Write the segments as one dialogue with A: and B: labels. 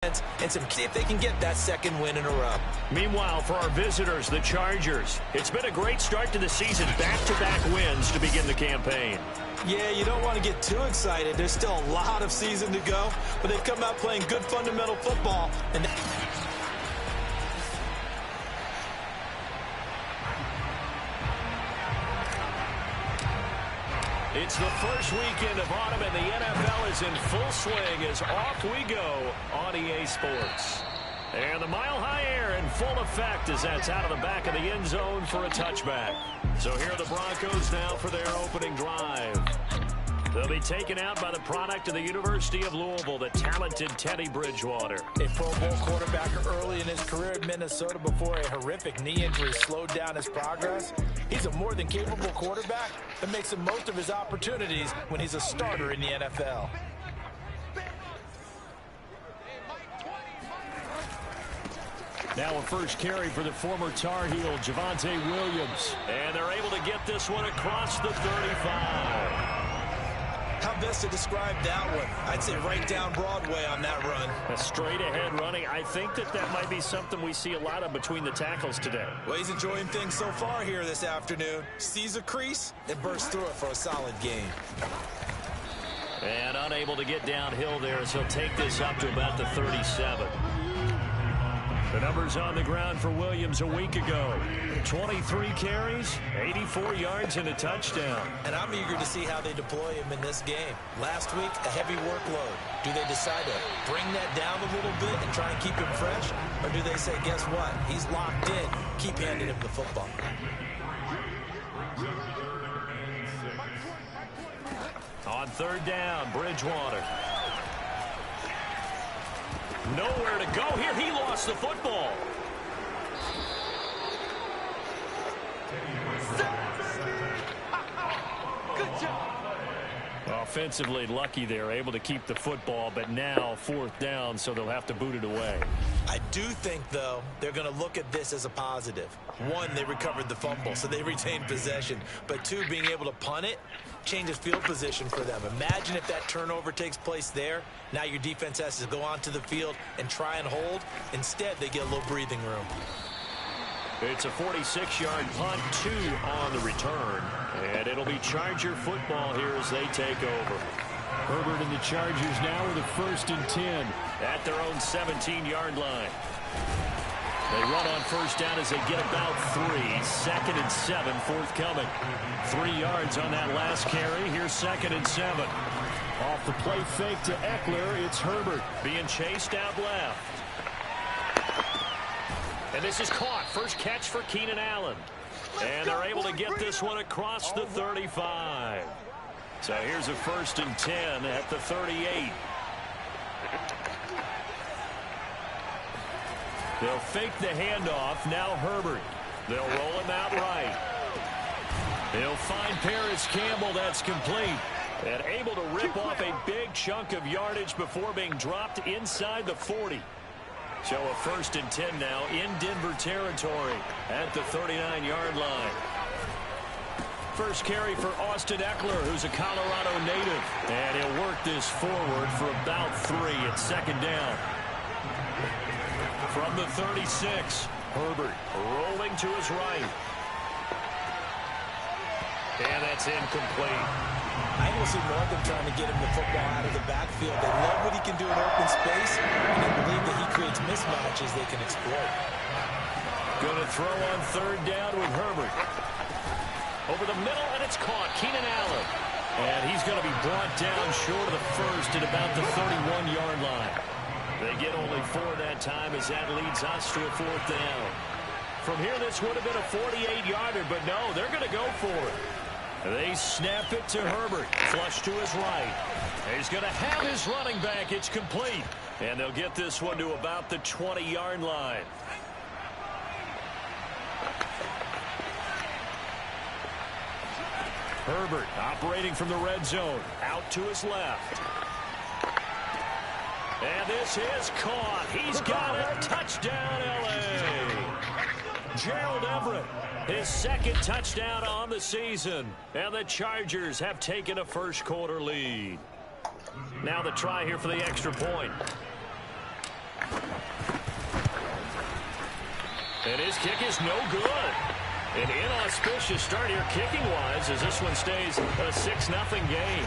A: and see if they can get that second win in a row.
B: Meanwhile, for our visitors, the Chargers, it's been a great start to the season. Back-to-back wins to begin the campaign.
A: Yeah, you don't want to get too excited. There's still a lot of season to go, but they've come out playing good fundamental football. And
B: it's the first weekend of autumn, and the NFL is in full swing as off we go on EA Sports. And the mile-high air in full effect as that's out of the back of the end zone for a touchback. So here are the Broncos now for their opening drive. They'll be taken out by the product of the University of Louisville, the talented Teddy Bridgewater.
A: A Pro Bowl quarterback early in his career in Minnesota before a horrific knee injury slowed down his progress. He's a more than capable quarterback that makes the most of his opportunities when he's a starter in the NFL.
B: Now a first carry for the former Tar Heel, Javonte Williams. And they're able to get this one across the 35.
A: How best to describe that one? I'd say right down Broadway on that run.
B: A straight-ahead running. I think that might be something we see a lot of between the tackles today.
A: Well, he's enjoying things so far here this afternoon. Sees a crease and bursts through it for a solid gain.
B: And unable to get downhill there as he'll take this up to about the 37. The numbers on the ground for Williams a week ago. 23 carries, 84 yards, and a touchdown.
A: And I'm eager to see how they deploy him in this game. Last week, a heavy workload. Do they decide to bring that down a little bit and try and keep him fresh? Or do they say, guess what? He's locked in. Keep handing him the football.
B: On third down, Bridgewater. Nowhere to go here. He lost the football. Good job. Offensively lucky there, able to keep the football, but now fourth down, so they'll have to boot it away.
A: I do think, though, they're going to look at this as a positive. One, they recovered the fumble, so they retained possession. But two, being able to punt it changes field position for them. Imagine if that turnover takes place there. Now your defense has to go onto the field and try and hold. Instead, they get a little breathing room.
B: It's a 46-yard punt, 2 on the return. And it'll be Charger football here as they take over. Herbert and the Chargers now with a 1st and 10 at their own 17-yard line. They run on first down as they get about 3. 2nd and 7 forthcoming. 3 yards on that last carry. Here's 2nd and 7. Off the play fake to Eckler, it's Herbert being chased out left. And this is caught. First catch for Keenan Allen. And they're able to get this one across the 35. So here's a 1st and 10 at the 38. They'll fake the handoff. Now Herbert. They'll roll him out right. They'll find Paris Campbell. That's complete. And able to rip off a big chunk of yardage before being dropped inside the 40. So a 1st and 10 now in Denver territory at the 39-yard line. First carry for Austin Eckler, who's a Colorado native. And he'll work this forward for about 3 at 2nd down. From the 36, Herbert rolling to his right. And that's incomplete.
A: I will see more of them trying to get him the football out of the backfield. They love what he can do in open space, and they believe that he creates mismatches they can exploit.
B: Going to throw on 3rd down with Herbert. Over the middle, and it's caught. Keenan Allen. And he's going to be brought down short of the 1st at about the 31-yard line. They get only 4 that time as that leads us to a 4th down. From here, this would have been a 48-yarder, but no, they're going to go for it. They snap it to Herbert. Flush to his right. He's going to have his running back. It's complete. And they'll get this one to about the 20-yard line. Herbert operating from the red zone. Out to his left. And this is caught. He's got it. Touchdown, L.A. Gerald Everett, his 2nd touchdown on the season. And the Chargers have taken a first-quarter lead. Now the try here for the extra point. And his kick is no good. An inauspicious start here kicking-wise as this one stays a 6-0 game.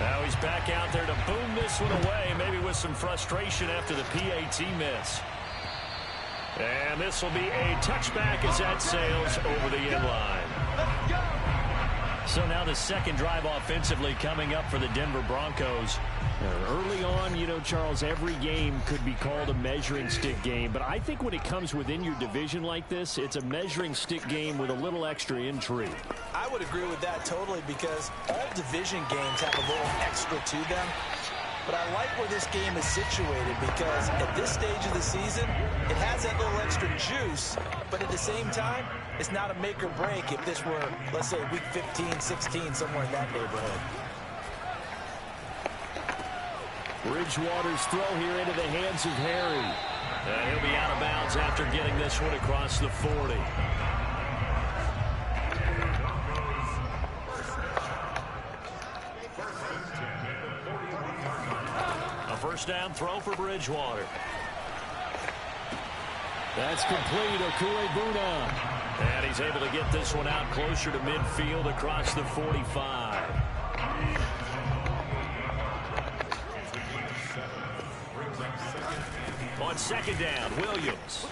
B: Now he's back out there to boom this one away, maybe with some frustration after the PAT miss. And this will be a touchback as that sails over the inline. So now the second drive offensively coming up for the Denver Broncos. Early on, you know, Charles, every game could be called a measuring stick game. But I think when it comes within your division like this, it's a measuring stick game with a little extra intrigue.
A: I would agree with that totally because all division games have a little extra to them. But I like where this game is situated because at this stage of the season, it has that little extra juice. But at the same time, it's not a make or break if this were, let's say, week 15, 16, somewhere in that neighborhood.
B: Bridgewater's throw here into the hands of Harry. And he'll be out of bounds after getting this one across the 40. A first down throw for Bridgewater. That's complete. Okuebuna. And he's able to get this one out closer to midfield across the 45. On second down, Williams.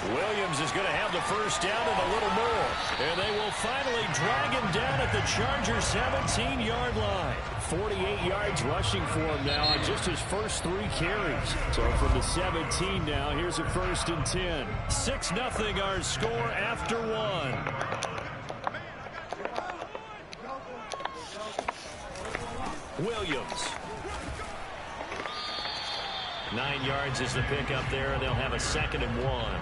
B: Williams is going to have the first down and a little more. And they will finally drag him down at the Chargers' 17-yard line. 48 yards rushing for him now on just his first 3 carries. So from the 17 now, here's a first and 10. 6-0 our score after 1. Williams. 9 yards is the pickup there, and they'll have a 2nd and 1.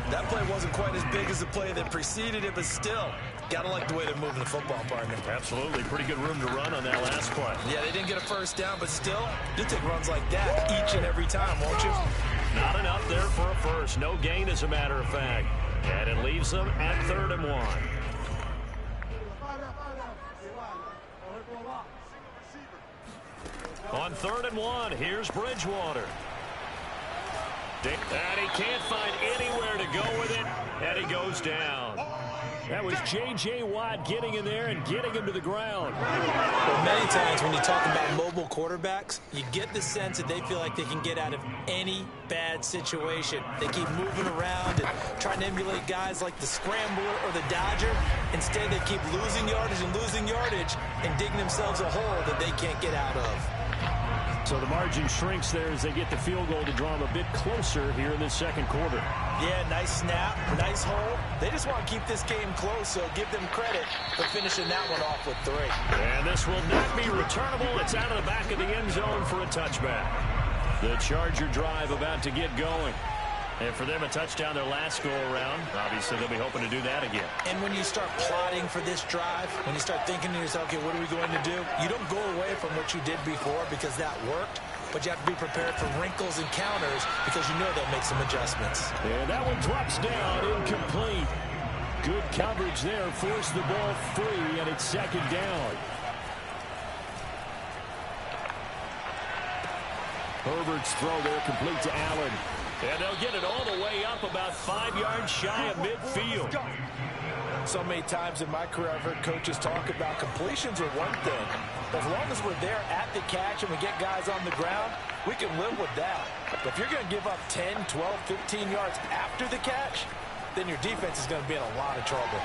A: That play wasn't quite as big as the play that preceded it, but still, gotta like the way they're moving the football, partner.
B: Absolutely. Pretty good room to run on that last play.
A: Yeah, they didn't get a first down, but still, you'll take runs like that each and every time, won't you?
B: Not enough there for a first. No gain, as a matter of fact. And it leaves them at 3rd and 1. On 3rd and 1, here's Bridgewater. And he can't find anywhere to go with it, and he goes down. That was J.J. Watt getting in there and getting him to the ground.
A: Well, many times when you talk about mobile quarterbacks, you get the sense that they feel like they can get out of any bad situation. They keep moving around and trying to emulate guys like the Scrambler or the Dodger. Instead, they keep losing yardage and digging themselves a hole that they can't get out of.
B: So the margin shrinks there as they get the field goal to draw them a bit closer here in this second quarter.
A: Yeah, nice snap, nice hole. They just want to keep this game close, so give them credit for finishing that one off with 3.
B: And this will not be returnable. It's out of the back of the end zone for a touchback. The Charger drive about to get going. And for them, a touchdown their last go-around. Obviously, they'll be hoping to do that again.
A: And when you start plotting for this drive, when you start thinking to yourself, okay, what are we going to do? You don't go away from what you did before because that worked, but you have to be prepared for wrinkles and counters because you know they'll make some adjustments.
B: And that one drops down, incomplete. Good coverage there, forced the ball free, and it's 2nd down. Herbert's throw there complete to Allen. And they'll get it all the way up about 5 yards shy of midfield.
A: So many times in my career I've heard coaches talk about completions are one thing. As long as we're there at the catch and we get guys on the ground, we can live with that. But if you're going to give up 10, 12, 15 yards after the catch, then your defense is going to be in a lot of trouble.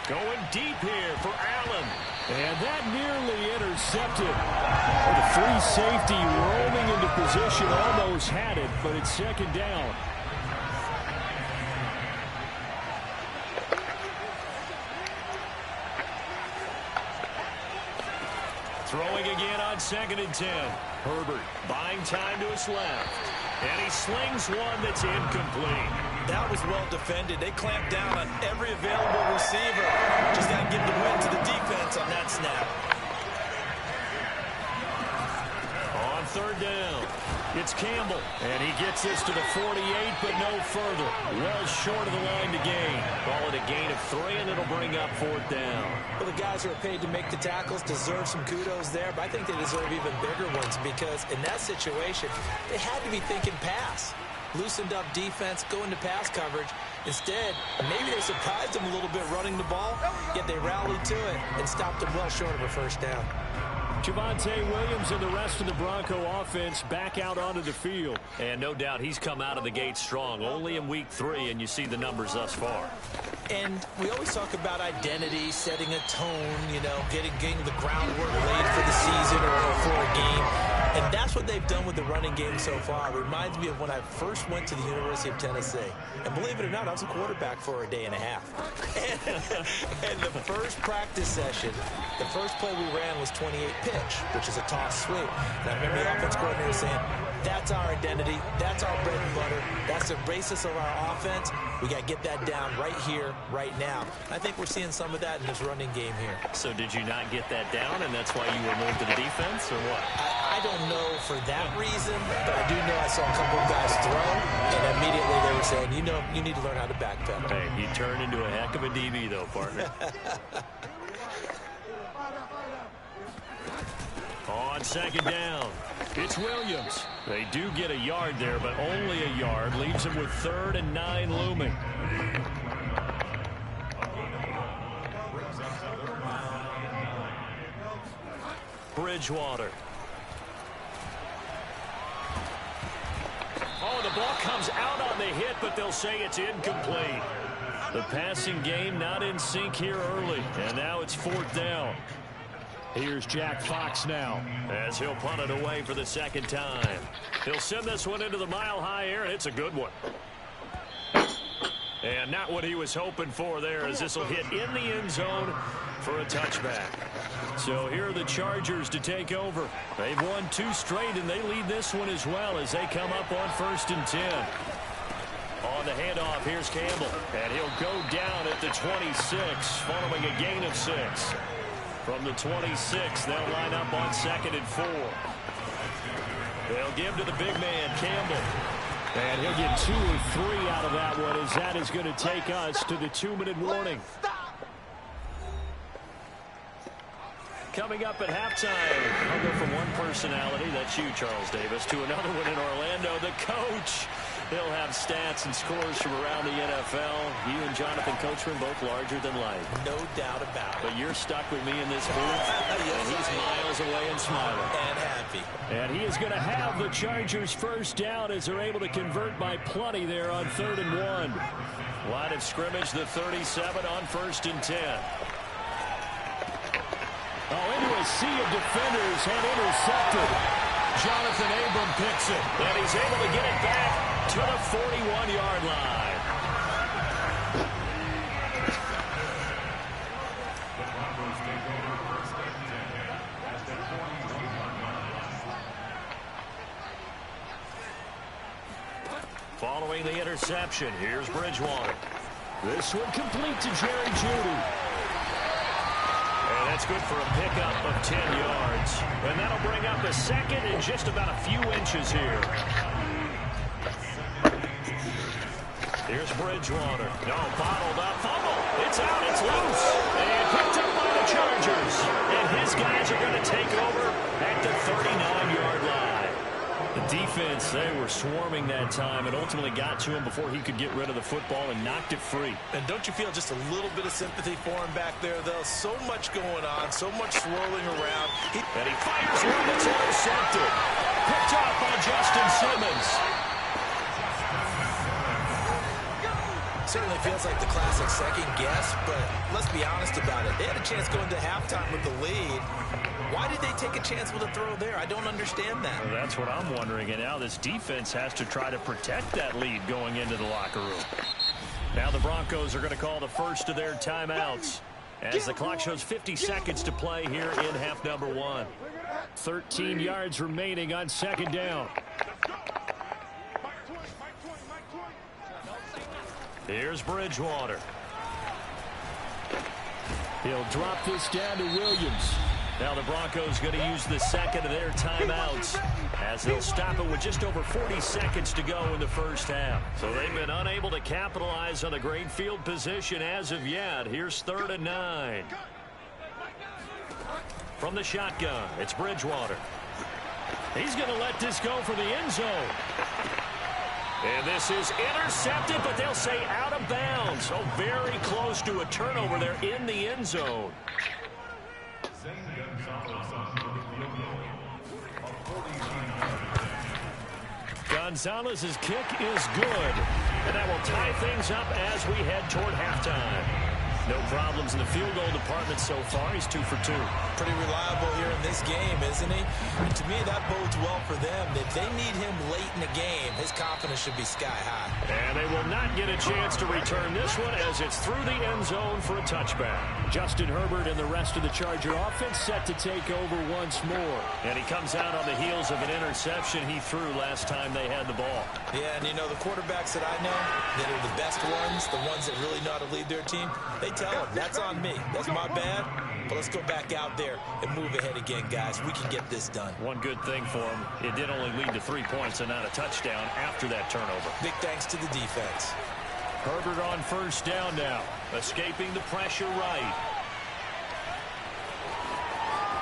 B: Going deep here for Allen. And that nearly intercepted. The free safety roaming into position, almost had it, but it's 2nd down. Throwing again on 2nd and 10. Herbert buying time to his left. And he slings one that's incomplete.
A: That was well defended. They clamped down on every available receiver. Just got to give the win to the defense on that snap.
B: On 3rd down. It's Campbell, and he gets this to the 48, but no further. Well short of the line to gain. Call it a gain of 3, and it'll bring up 4th down.
A: Well, the guys who are paid to make the tackles deserve some kudos there, but I think they deserve even bigger ones because in that situation, they had to be thinking pass. Loosened up defense, go into pass coverage. Instead, maybe they surprised them a little bit running the ball, yet they rallied to it and stopped them well short of a 1st down.
B: Javonte Williams and the rest of the Bronco offense back out onto the field. And no doubt he's come out of the gate strong, only in week 3, and you see the numbers thus far.
A: And we always talk about identity, setting a tone, you know, getting the groundwork laid for the season or for a game. And that's what they've done with the running game so far. It reminds me of when I first went to the University of Tennessee. And believe it or not, I was a quarterback for a day and a half. And the first practice session, the first play we ran was 28 pitch, which is a toss sweep. And I remember the offense coordinator saying, that's our identity, that's our bread and butter, that's the basis of our offense. We got to get that down right here, right now. I think we're seeing some of that in this running game here.
B: So did you not get that down, and that's why you were moved to the defense, or what?
A: I don't know for that reason, but I do know I saw a couple of guys throw, and immediately they were saying, you know, you need to learn how to backpedal.
B: Hey, you turned into a heck of a DB, though, partner. On 2nd down, it's Williams. They do get a yard there, but only a yard. Leaves him with 3rd and 9 looming. Bridgewater. Oh, the ball comes out on the hit, but they'll say it's incomplete. The passing game not in sync here early, and now it's 4th down. Here's Jack Fox now, as he'll punt it away for the 2nd time. He'll send this one into the mile-high air, and it's a good one. And not what he was hoping for there, as this will hit in the end zone for a touchback. So here are the Chargers to take over. They've won 2 straight, and they lead this one as well as they come up on 1st and 10. On the handoff, here's Campbell, and he'll go down at the 26, following a gain of 6. From the 26, they'll line up on 2nd and 4. They'll give to the big man, Campbell. And he'll get 2 or 3 out of that one, as that is going to take us to the 2-minute warning. Coming up at halftime, I'll go from one personality, that's you, Charles Davis, to another one in Orlando, the coach. He'll have stats and scores from around the NFL. You and Jonathan Coachman both larger than life.
A: No doubt about it.
B: But you're stuck with me in this booth, and he's miles away and smiling.
A: And happy.
B: And he is going to have the Chargers 1st down as they're able to convert by plenty there on 3rd and 1. Line of scrimmage, the 37 on 1st and 10. Oh, into a sea of defenders and intercepted. Jonathan Abram picks it, and he's able to get it back to the 41-yard line. Following the interception, here's Bridgewater. This one complete to Jerry Jeudy. And that's good for a pickup of 10 yards. And that'll bring up the 2nd in just about a few inches here. Here's Bridgewater. No, bottled up. Fumble. It's out. It's loose. And picked up by the Chargers. And his guys are going to take over at the 39-yard line. The defense, they were swarming that time and ultimately got to him before he could get rid of the football and knocked it free.
A: And don't you feel just a little bit of sympathy for him back there, though? So much going on, so much swirling around.
B: And he fires one that's intercepted. Picked off by Justin Simmons.
A: Certainly feels like the classic second guess, but let's be honest about it. They had a chance going to halftime with the lead. Why did they take a chance with a throw there? I don't understand that.
B: Well, that's what I'm wondering, and now this defense has to try to protect that lead going into the locker room. Now the Broncos are going to call the first of their timeouts as the clock shows 50 seconds to play here in half number 1. 13 yards remaining on 2nd down. Here's Bridgewater. He'll drop this down to Williams. Now the Broncos going to use the second of their timeouts as they'll stop it with just over 40 seconds to go in the first half. So they've been unable to capitalize on a great field position as of yet. Here's 3rd and 9. From the shotgun, it's Bridgewater. He's going to let this go for the end zone. And this is intercepted, but they'll say out of bounds. So very close to a turnover there in the end zone. Gonzalez's kick is good. And that will tie things up as we head toward halftime. No problems in the field goal department so far. He's 2 for 2.
A: Pretty reliable here in this game, isn't he? And to me, that bodes well for them. If they need him late in the game, his confidence should be sky high.
B: And they will not get a chance to return this one as it's through the end zone for a touchback. Justin Herbert and the rest of the Charger offense set to take over once more. And he comes out on the heels of an interception he threw last time they had the ball.
A: Yeah, and you know, the quarterbacks that I know that are the best ones, the ones that really know how to lead their team, they tell them, that's on me. That's my bad. But let's go back out there and move ahead again, guys. We can get this done.
B: One good thing for him, it did only lead to 3 points and not a touchdown after that turnover.
A: Big thanks to the defense.
B: Herbert on first down now, escaping the pressure right.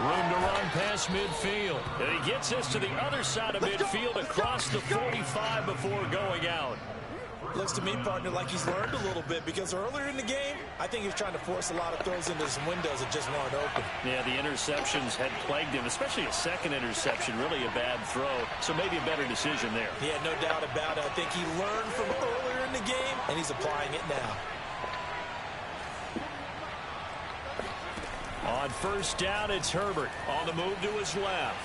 B: Room to run past midfield. And he gets us to the other side of midfield across the 45 before going out.
A: Looks to me, partner, like he's learned a little bit because earlier in the game, I think he was trying to force a lot of throws into some windows that just weren't open.
B: Yeah, the interceptions had plagued him, especially a second interception, really a bad throw. So maybe a better decision there.
A: Yeah, no doubt about it. I think he learned from earlier in the game, and he's applying it now.
B: On first down, it's Herbert on the move to his left.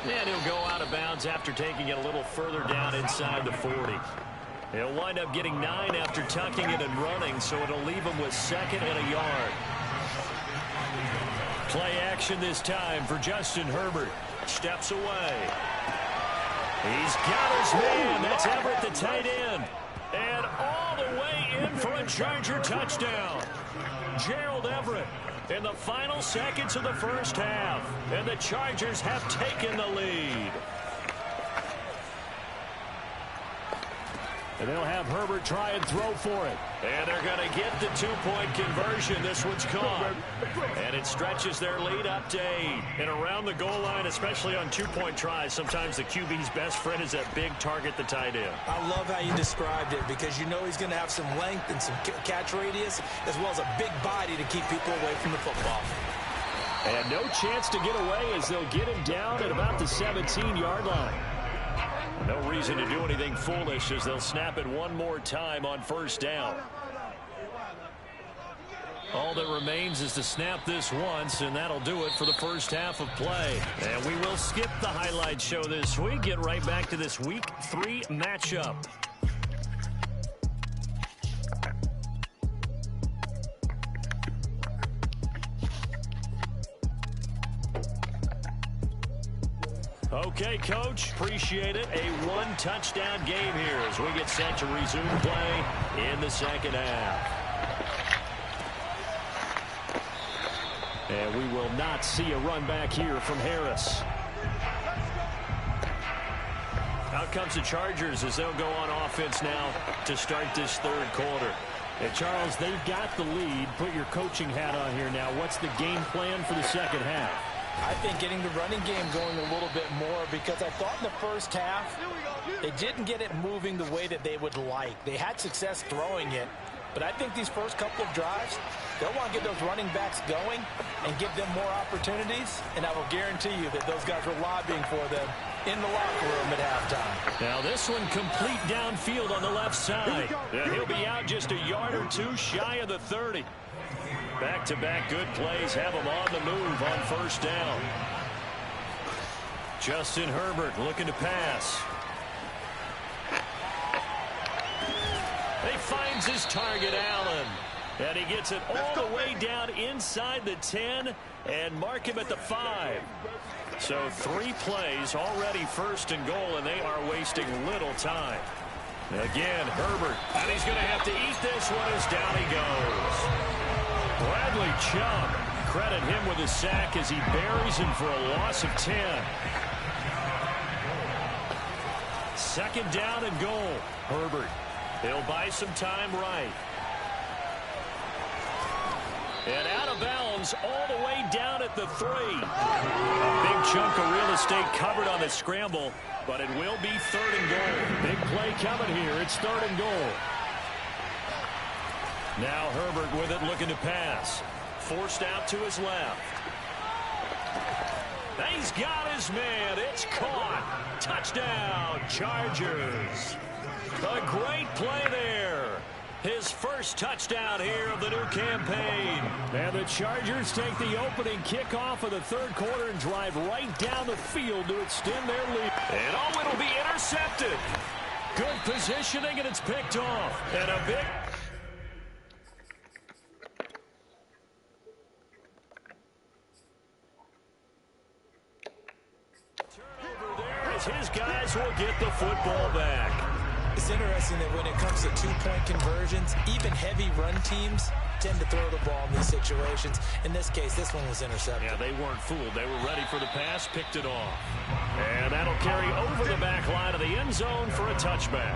B: And he'll go out of bounds after taking it a little further down inside the 40. He'll wind up getting 9 after tucking it and running, so it'll leave him with 2nd and a yard. Play action this time for Justin Herbert. Steps away. He's got his man. That's Everett, the tight end. And all the way in for a Charger touchdown. Gerald Everett in the final seconds of the first half. And the Chargers have taken the lead. And they'll have Herbert try and throw for it. And they're going to get the 2-point conversion. This one's caught. And it stretches their lead up to 8. And around the goal line, especially on 2-point tries, sometimes the QB's best friend is that big target, the tight end.
A: I love how you described it because you know he's going to have some length and some catch radius as well as a big body to keep people away from the football.
B: And no chance to get away as they'll get him down at about the 17-yard line. No reason to do anything foolish as they'll snap it one more time on first down. All that remains is to snap this once, and that'll do it for the first half of play. And we will skip the highlight show this week. Get right back to this Week 3 matchup. Okay, Coach, appreciate it. A one-touchdown game here as we get set to resume play in the second half. And we will not see a run back here from Harris. Out comes the Chargers as they'll go on offense now to start this third quarter.
C: And Charles, they've got the lead. Put your coaching hat on here now. What's the game plan for the second half?
A: I think getting the running game going a little bit more because I thought in the first half they didn't get it moving the way that they would like. They had success throwing it, but I think these first couple of drives, they'll want to get those running backs going and give them more opportunities, and I will guarantee you that those guys were lobbying for them in the locker room at halftime.
B: Now this one complete downfield on the left side. He'll be out just a yard or two shy of the 30. Back-to-back good plays have him on the move on first down. Justin Herbert looking to pass. He finds his target, Allen. And he gets it all the way down inside the 10 and mark him at the 5. So 3 plays already first and goal, and they are wasting little time. Again, Herbert, and he's going to have to eat this one as down he goes. Bradley Chubb
C: credit him with a sack as he buries him for a loss of 10. Second down and goal. Herbert. He'll buy some time right. And out of bounds all the way down at the 3. A big chunk of real estate covered on the scramble, but it will be third and goal. Big play coming here. It's third and goal. Now Herbert with it, looking to pass. Forced out to his left. He's got his man. It's caught. Touchdown, Chargers. A great play there. His first touchdown here of the new campaign. And the Chargers take the opening kickoff of the third quarter and drive right down the field to extend their lead. And oh, it'll be intercepted. Good positioning, and it's picked off. And a big... turnover there as his guys will get the football back.
A: It's interesting that when it comes to two-point conversions, even heavy run teams tend to throw the ball in these situations. In this case, this one was intercepted.
C: Yeah, they weren't fooled. They were ready for the pass, picked it off. And that'll carry over the back line of the end zone for a touchback.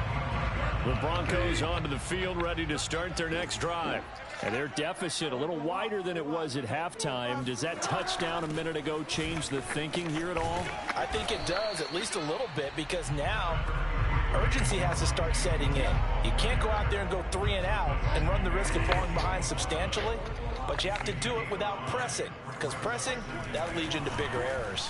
C: The Broncos onto the field, ready to start their next drive. And their deficit a little wider than it was at halftime. Does that touchdown a minute ago change the thinking here at all?
A: I think it does, at least a little bit, because now urgency has to start setting in. You can't go out there and go 3 and out and run the risk of falling behind substantially, but you have to do it without pressing, because pressing, that'll lead you into bigger errors.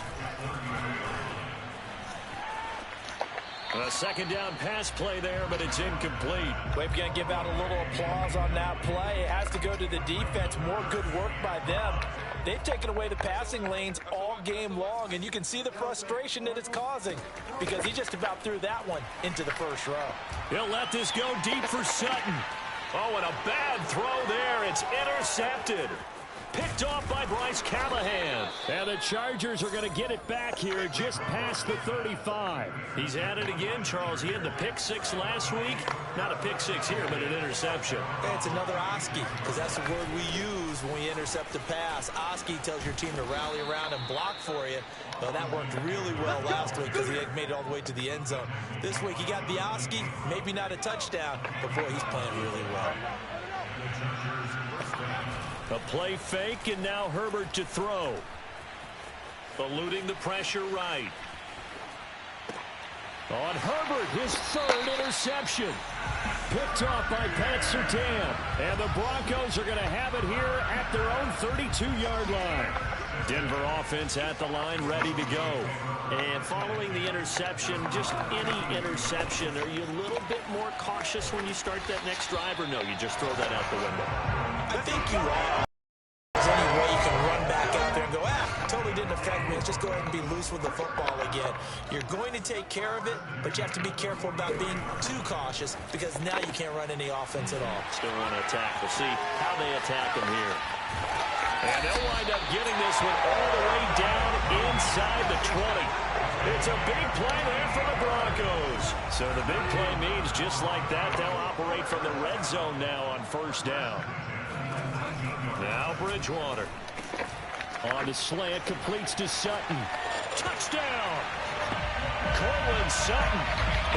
C: A second down pass play there, but it's incomplete.
A: We're going to give out a little applause on that play. It has to go to the defense. More good work by them. They've taken away the passing lanes all game long, and you can see the frustration that it's causing because he just about threw that one into the first row.
C: He'll let this go deep for Sutton. Oh, and a bad throw there. It's intercepted. Picked off by Bryce Callahan. And the Chargers are going to get it back here just past the 35. He's at it again, Charles. He had the pick six last week. Not a pick six here, but an interception.
A: It's another Oski, because that's the word we use when we intercept the pass. Oski tells your team to rally around and block for you. Well, that worked really well last week because he had made it all the way to the end zone. This week he got the Oski, maybe not a touchdown, but boy, he's playing really well.
C: A play fake, and now Herbert to throw. Eluding the pressure right. On Herbert, his third interception. Picked off by Pat Surtain. And the Broncos are going to have it here at their own 32-yard line. Denver offense at the line, ready to go. And following the interception, just any interception, are you a little bit more cautious when you start that next drive, or no, you just throw that out the window?
A: I think you are. There's any way you can run back out there and go, totally didn't affect me. Let's just go ahead and be loose with the football again. You're going to take care of it, but you have to be careful about being too cautious because now you can't run any offense at all.
C: Still want to attack. We'll see how they attack him here. And they'll wind up getting this one all the way down inside the 20. It's a big play there for the Broncos. So the big play means just like that, they'll operate from the red zone now on first down. Now Bridgewater. On the slant, completes to Sutton. Touchdown! Cortland Sutton,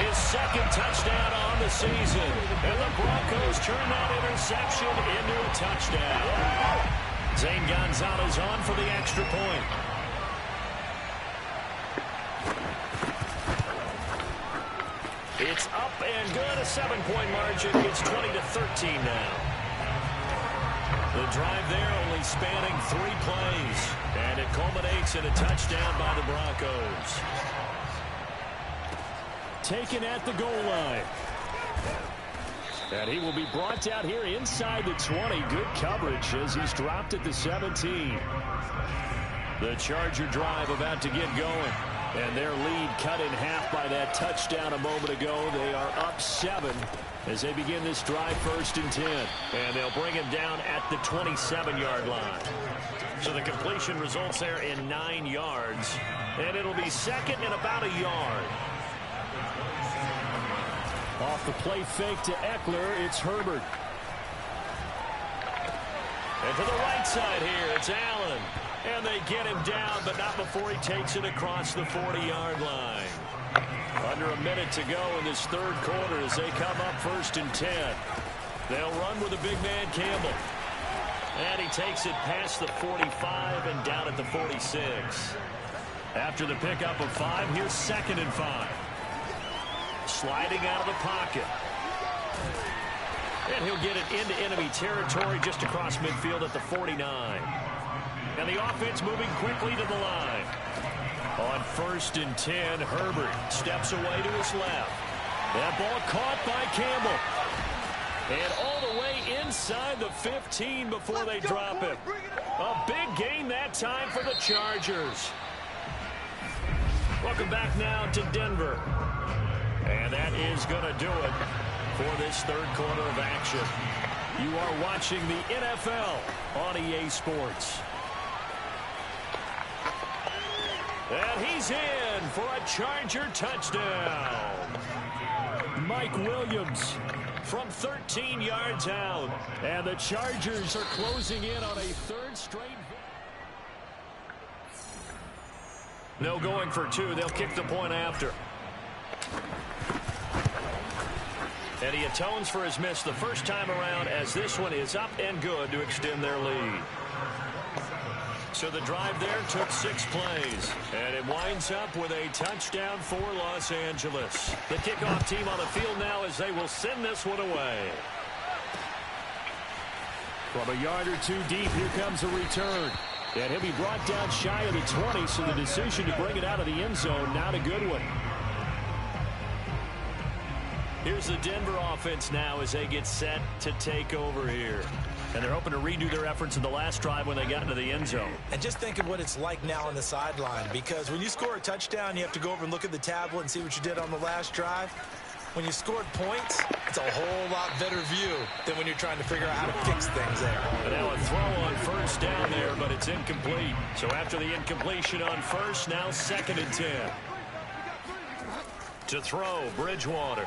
C: his second touchdown on the season. And the Broncos turn that interception into a touchdown. Zane Gonzalez on for the extra point. It's up and good, a 7-point margin. It's 20-13 now. The drive there only spanning 3 plays, and it culminates in a touchdown by the Broncos. Taken at the goal line. And he will be brought down here inside the 20. Good coverage as he's dropped at the 17. The Charger drive about to get going. And their lead cut in half by that touchdown a moment ago. They are up 7 as they begin this drive, 1st and 10. And they'll bring him down at the 27-yard line. So the completion results there in 9 yards. And it'll be second and about a yard. Off the play fake to Eckler, it's Herbert.
B: And to the right side here, it's Allen. And they get him down, but not before he takes it across the 40-yard line. Under a minute to go in this third quarter as they come up 1st and 10. They'll run with a big man, Campbell. And he takes it past the 45 and down at the 46. After the pickup of 5, here's 2nd and 5. Sliding out of the pocket. And he'll get it into enemy territory just across midfield at the 49. And the offense moving quickly to the line. On 1st and 10, Herbert steps away to his left. That ball caught by Campbell. And all the way inside the 15 before they drop it. A big gain that time for the Chargers. Welcome back now to Denver. And that is going to do it for this third quarter of action. You are watching the NFL on EA Sports. And he's in for a Charger touchdown. Mike Williams from 13 yards out. And the Chargers are closing in on a 3rd straight. No going for 2. They'll kick the point after. And he atones for his miss the first time around as this one is up and good to extend their lead. So the drive there took 6 plays, and it winds up with a touchdown for Los Angeles. The kickoff team on the field now as they will send this one away. From a yard or 2 deep, here comes a return. And he'll be brought down shy of the 20, so the decision to bring it out of the end zone, not a good one. Here's the Denver offense now as they get set to take over here. And they're hoping to redo their efforts in the last drive when they got into the end zone.
A: And just think of what it's like now on the sideline, because when you score a touchdown, you have to go over and look at the tablet and see what you did on the last drive. When you scored points, it's a whole lot better view than when you're trying to figure out how to fix things there.
B: And now a throw on 1st down there, but it's incomplete. So after the incompletion on 1st, now 2nd and 10. To throw, Bridgewater.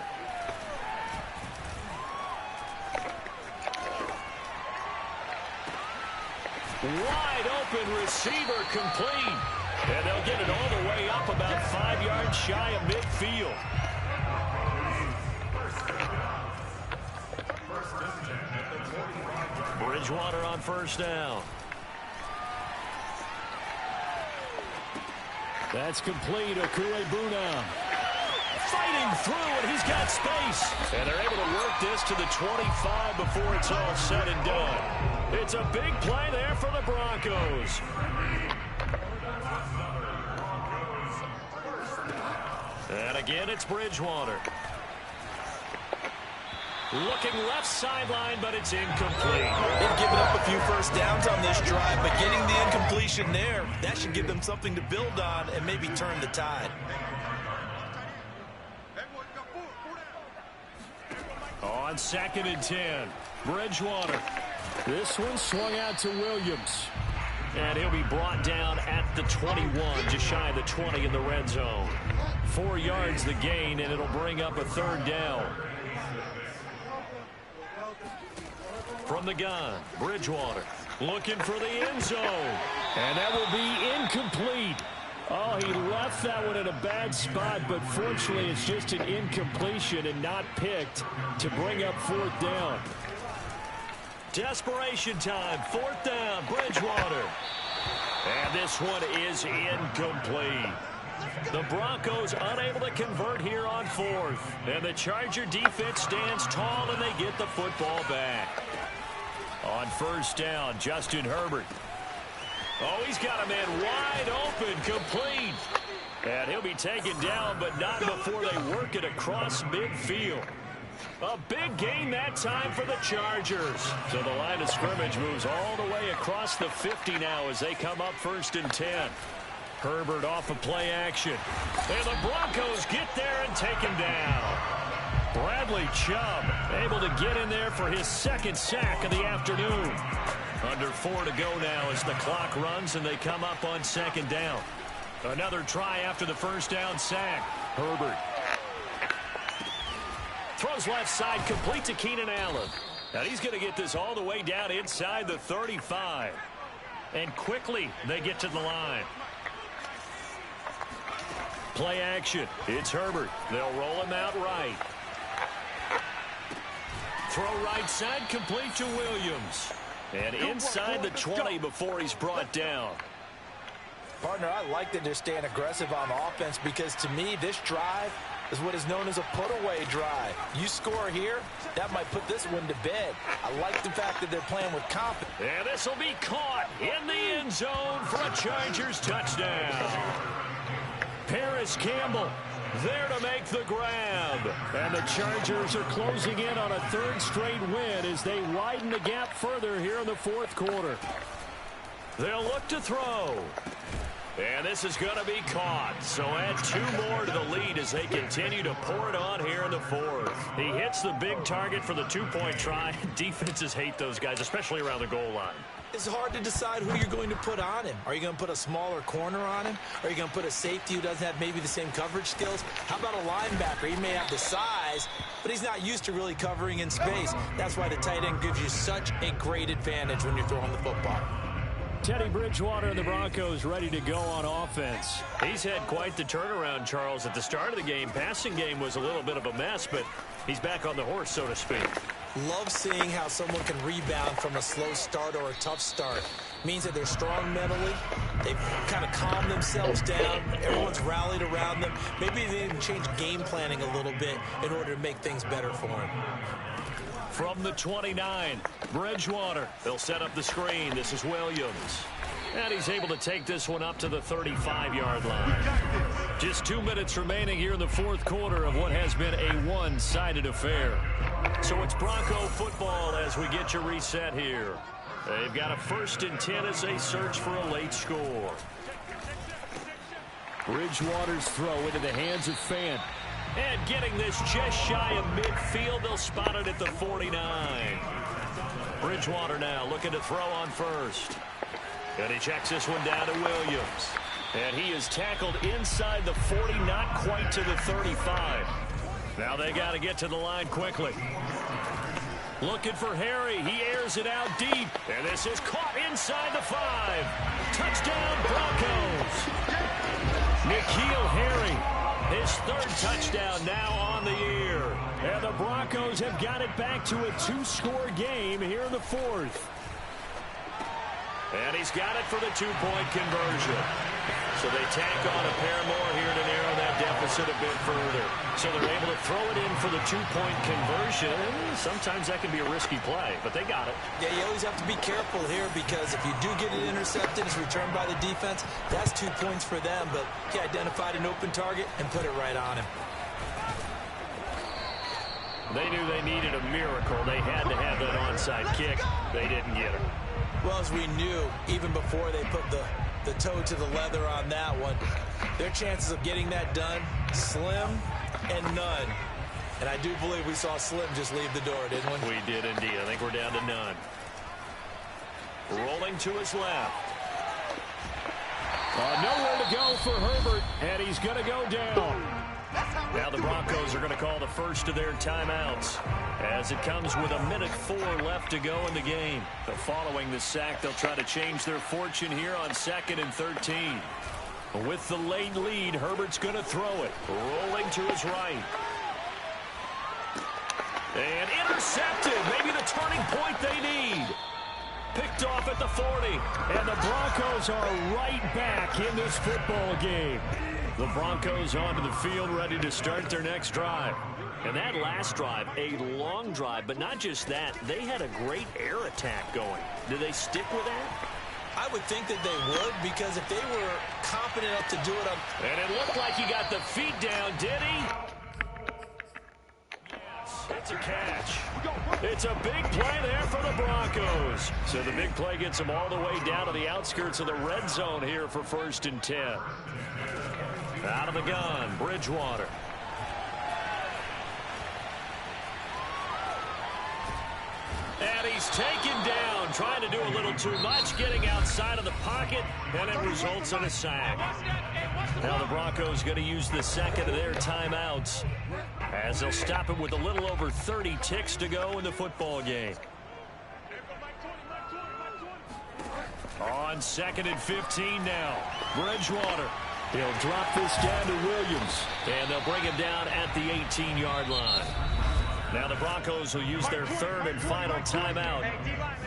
B: Wide open receiver complete. And they'll get it all the way up about 5 yards shy of midfield. Bridgewater on 1st down. That's complete. Okuebuna fighting through, and he's got space. And they're able to work this to the 25 before it's all said and done. It's a big play there for the Broncos. And again, it's Bridgewater. Looking left sideline, but it's incomplete.
A: They've given up a few first downs on this drive, but getting the incompletion there, that should give them something to build on and maybe turn the tide.
B: On 2nd and 10, Bridgewater. This one swung out to Williams. And he'll be brought down at the 21, just shy of the 20 in the red zone. 4 yards the gain, and it'll bring up a 3rd down. From the gun, Bridgewater looking for the end zone. And that will be incomplete. Oh, he left that one in a bad spot, but fortunately it's just an incompletion and not picked to bring up 4th down. Desperation time, 4th down, Bridgewater. And this one is incomplete. The Broncos unable to convert here on 4th. And the Charger defense stands tall and they get the football back. On 1st down, Justin Herbert. Oh, he's got a man wide open, complete. And he'll be taken down, but not before they work it across midfield. A big gain that time for the Chargers. So the line of scrimmage moves all the way across the 50 now as they come up 1st and 10. Herbert off of play action. And the Broncos get there and take him down. Bradley Chubb able to get in there for his 2nd sack of the afternoon. Under 4 to go now as the clock runs and they come up on 2nd down. Another try after the 1st down sack. Herbert throws left side complete to Keenan Allen. And he's going to get this all the way down inside the 35. And quickly they get to the line. Play action. It's Herbert. They'll roll him out right. Throw right side, complete to Williams. And inside the 20 before he's brought down.
A: Partner, I like that they're staying aggressive on offense because to me, this drive is what is known as a put-away drive. You score here, that might put this one to bed. I like the fact that they're playing with confidence.
B: And this will be caught in the end zone for a Chargers touchdown. Paris Campbell there to make the grab. And the Chargers are closing in on a third straight win as they widen the gap further here in the fourth quarter. They'll look to throw. And this is going to be caught. So add 2 more to the lead as they continue to pour it on here in the fourth. He hits the big target for the 2-point try. Defenses hate those guys, especially around the goal line.
A: It's hard to decide who you're going to put on him. Are you going to put a smaller corner on him? Are you going to put a safety who doesn't have maybe the same coverage skills? How about a linebacker? He may have the size, but he's not used to really covering in space. That's why the tight end gives you such a great advantage when you're throwing the football.
B: Teddy Bridgewater and the Broncos ready to go on offense. He's had quite the turnaround, Charles. At the start of the game, passing game was a little bit of a mess, but he's back on the horse, so to speak.
A: Love seeing how someone can rebound from a slow start or a tough start. Means that they're strong mentally. They've kind of calmed themselves down. Everyone's rallied around them. Maybe they even change game planning a little bit in order to make things better for them.
B: From the 29, Bridgewater. They'll set up the screen. This is Williams. And he's able to take this one up to the 35-yard line. Just 2 minutes remaining here in the fourth quarter of what has been a one-sided affair. So it's Bronco football as we get your reset here. They've got a 1st and 10 as they search for a late score. Bridgewater's throw into the hands of Fant. And getting this just shy of midfield, they'll spot it at the 49. Bridgewater now looking to throw on first. And he checks this one down to Williams. And he is tackled inside the 40, not quite to the 35. Now they got to get to the line quickly. Looking for Harry. He airs it out deep. And this is caught inside the 5. Touchdown, Broncos. N'Keal Harry. His 3rd touchdown now on the year. And the Broncos have got it back to a 2-score game here in the fourth. And he's got it for the 2-point conversion. So they tack on a pair more here to narrow that deficit a bit further. So they're able to throw it in for the 2-point conversion. Sometimes that can be a risky play, but they got it.
A: Yeah, you always have to be careful here because if you do get it intercepted, it's returned by the defense, that's 2 points for them. But he identified an open target and put it right on him.
B: They knew they needed a miracle. They had to have that onside kick. They didn't get it.
A: Well, as we knew, even before they put the toe to the leather on that one, their chances of getting that done, slim and none. And I do believe we saw Slim just leave the door, didn't we?
B: We did indeed. I think we're down to none. Rolling to his left. Nowhere to go for Herbert, and he's going to go down. Now the Broncos are going to call the first of their timeouts as it comes with 1:04 left to go in the game. But following the sack, they'll try to change their fortune here on 2nd and 13. With the late lead, Herbert's going to throw it. Rolling to his right. And intercepted. Maybe the turning point they need. Picked off at the 40. And the Broncos are right back in this football game. The Broncos onto the field ready to start their next drive. And that last drive, a long drive, but not just that. They had a great air attack going. Do they stick with that?
A: I would think that they would, because if they were confident enough to do it up.
B: And it looked like he got the feet down, did he? Yes, it's a catch. It's a big play there for the Broncos. So the big play gets them all the way down to the outskirts of the red zone here for 1st and 10. Out of the gun, Bridgewater. And he's taken down, trying to do a little too much, getting outside of the pocket, and it results in a sack. Now the Broncos going to use the 2nd of their timeouts. As they'll stop it with a little over 30 ticks to go in the football game. On 2nd and 15 now. Bridgewater. He'll drop this down to Williams. And they'll bring him down at the 18-yard line. Now the Broncos will use their 3rd and final timeout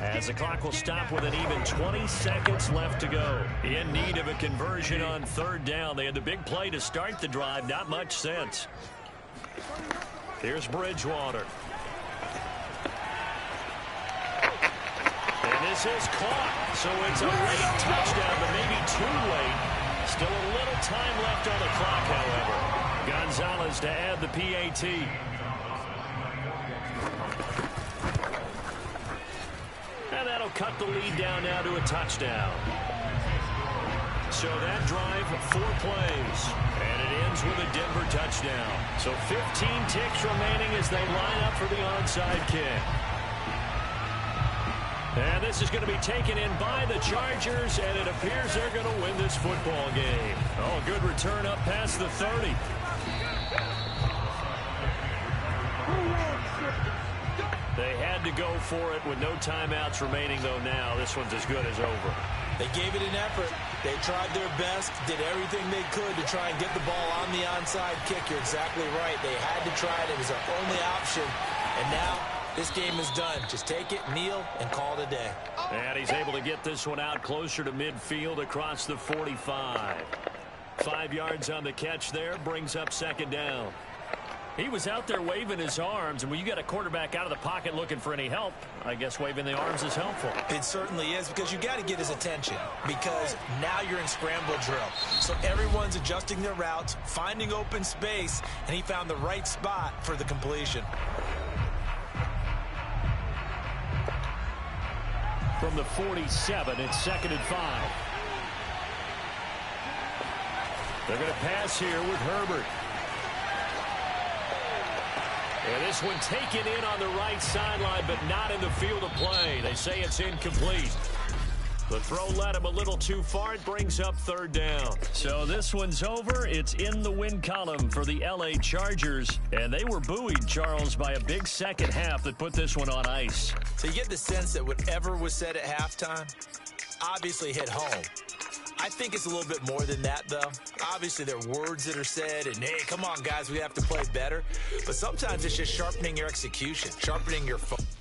B: as the clock will stop with an even 20 seconds left to go. In need of a conversion on 3rd down. They had the big play to start the drive. Not much sense. Here's Bridgewater. And this is caught. So it's a late touchdown, but maybe too late. Still a little time left on the clock, however. Gonzalez to add the PAT. And that'll cut the lead down now to a touchdown. So that drive, 4 plays. And it ends with a Denver touchdown. So 15 ticks remaining as they line up for the onside kick. And this is going to be taken in by the Chargers, and it appears they're going to win this football game. Oh, good return up past the 30. They had to go for it with no timeouts remaining, though now. This one's as good as over.
A: They gave it an effort. They tried their best, did everything they could to try and get the ball on the onside kick. You're exactly right. They had to try it. It was their only option. And now this game is done. Just take it, kneel, and call it a day.
B: And he's able to get this one out closer to midfield across the 45. 5 yards on the catch there, brings up 2nd down. He was out there waving his arms, and when you got a quarterback out of the pocket looking for any help, I guess waving the arms is helpful.
A: It certainly is, because you got to get his attention, because now you're in scramble drill. So everyone's adjusting their routes, finding open space, and he found the right spot for the completion.
B: From the 47, it's 2nd and 5. They're going to pass here with Herbert. And this one taken in on the right sideline, but not in the field of play. They say it's incomplete. The throw led him a little too far. It brings up 3rd down. So this one's over. It's in the win column for the L.A. Chargers. And they were buoyed, Charles, by a big second half that put this one on ice.
A: So you get the sense that whatever was said at halftime obviously hit home. I think it's a little bit more than that, though. Obviously, there are words that are said, and, hey, come on, guys, we have to play better. But sometimes it's just sharpening your execution, sharpening your focus.